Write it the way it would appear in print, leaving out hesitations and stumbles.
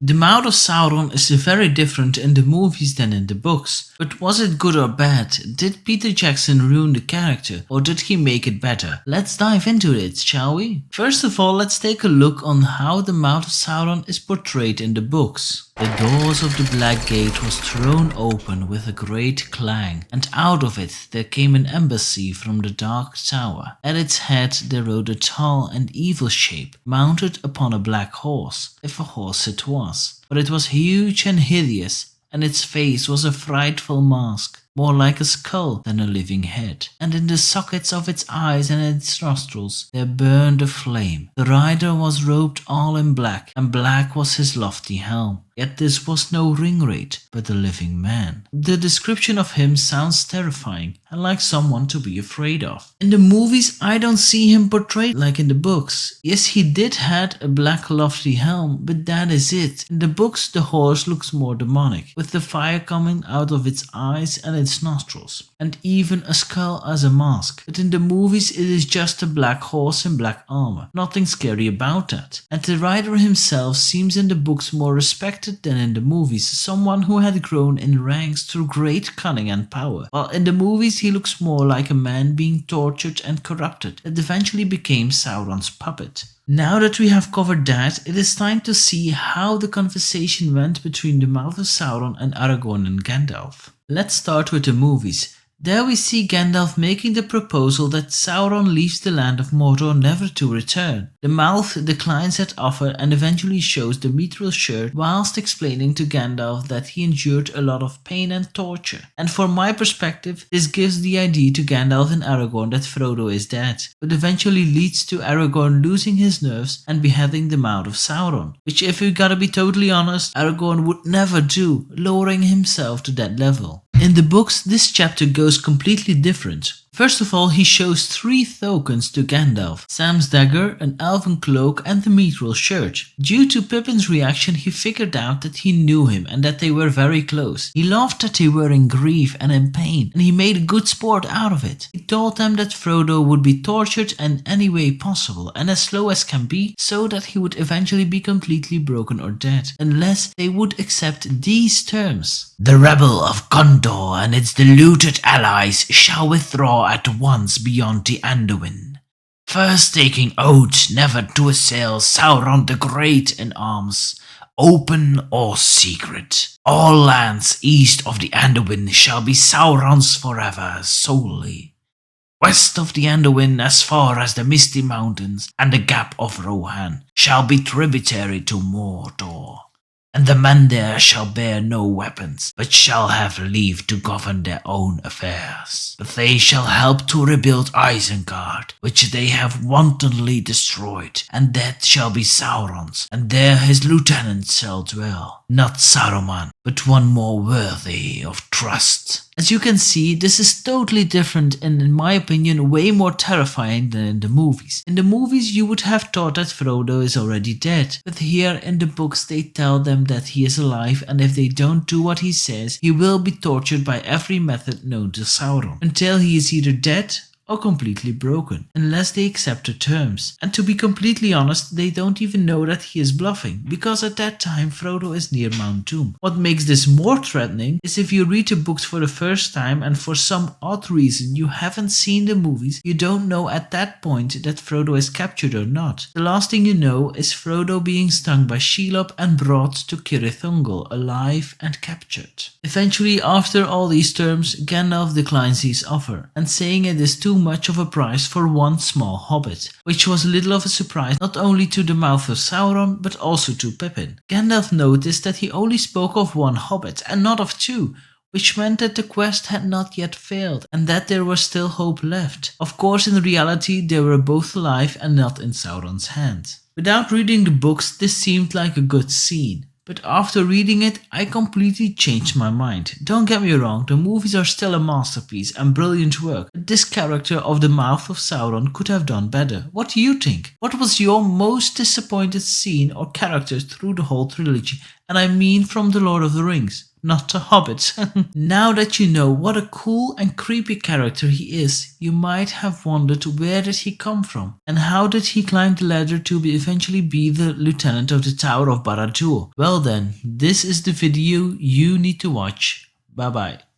The mouth of Sauron is very different in the movies than in the books. But was it good or bad? Did Peter Jackson ruin the character or did he make it better? Let's dive into it, shall we? First of all, let's take a look on how the mouth of Sauron is portrayed in the books. The doors of the Black Gate was thrown open with a great clang, and out of it there came an embassy from the Dark Tower. At its head there rode a tall and evil shape, mounted upon a black horse, if a horse it was. But it was huge and hideous, and its face was a frightful mask, more like a skull than a living head. And in the sockets of its eyes and its nostrils there burned a flame. The rider was robed all in black, and black was his lofty helm. Yet this was no ringwraith, but a living man. The description of him sounds terrifying and like someone to be afraid of. In the movies, I don't see him portrayed like in the books. Yes, he did had a black lofty helm, but that is it. In the books, the horse looks more demonic, with the fire coming out of its eyes and its nostrils, and even a skull as a mask. But in the movies, it is just a black horse in black armor. Nothing scary about that. And the rider himself seems in the books more respected than in the movies, someone who had grown in ranks through great cunning and power, while in the movies he looks more like a man being tortured and corrupted that eventually became Sauron's puppet. Now that we have covered that, it is time to see how the conversation went between the mouth of Sauron and Aragorn and Gandalf. Let's start with the movies. There we see Gandalf making the proposal that Sauron leaves the land of Mordor never to return. The mouth declines that offer and eventually shows the mithril shirt whilst explaining to Gandalf that he endured a lot of pain and torture. And from my perspective, this gives the idea to Gandalf and Aragorn that Frodo is dead, but eventually leads to Aragorn losing his nerves and beheading the mouth of Sauron, which if we gotta be totally honest, Aragorn would never do, lowering himself to that level. In the books, this chapter goes completely different. First of all, he shows 3 tokens to Gandalf: Sam's dagger, an elven cloak and the mithril shirt. Due to Pippin's reaction, he figured out that he knew him and that they were very close. He laughed that they were in grief and in pain, and he made a good sport out of it. He told them that Frodo would be tortured in any way possible and as slow as can be, so that he would eventually be completely broken or dead, unless they would accept these terms: "The rebel of Gondor and its deluded allies shall withdraw at once beyond the Anduin, first taking oath never to assail Sauron the Great in arms, open or secret. All lands east of the Anduin shall be Sauron's forever solely. West of the Anduin as far as the Misty Mountains and the Gap of Rohan shall be tributary to Mordor. And the men there shall bear no weapons, but shall have leave to govern their own affairs. But they shall help to rebuild Isengard, which they have wantonly destroyed, and that shall be Sauron's, and there his lieutenants shall dwell. Not Saruman, but one more worthy of trust." As you can see, this is totally different and in my opinion way more terrifying than in the movies. In the movies you would have thought that Frodo is already dead, but here in the books they tell them that he is alive, and if they don't do what he says, he will be tortured by every method known to Sauron, until he is either dead or completely broken, unless they accept the terms. And to be completely honest, they don't even know that he is bluffing, because at that time Frodo is near Mount Doom. What makes this more threatening is if you read the books for the first time and for some odd reason you haven't seen the movies, you don't know at that point that Frodo is captured or not. The last thing you know is Frodo being stung by Shelob and brought to Cirith Ungol alive and captured. Eventually, after all these terms, Gandalf declines his offer, and saying it is too much of a price for one small hobbit, which was little of a surprise not only to the mouth of Sauron but also to Pippin. Gandalf noticed that he only spoke of one hobbit and not of 2, which meant that the quest had not yet failed and that there was still hope left. Of course, in reality they were both alive and not in Sauron's hand. Without reading the books, this seemed like a good scene. But after reading it, I completely changed my mind. Don't get me wrong, the movies are still a masterpiece and brilliant work, but this character of the mouth of Sauron could have done better. What do you think? What was your most disappointed scene or character through the whole trilogy? And I mean from The Lord of the Rings. not a hobbit. Now that you know what a cool and creepy character he is, you might have wondered where did he come from and how did he climb the ladder to eventually be the lieutenant of the Tower of Barad-dûr. Well then, this is the video you need to watch. Bye bye.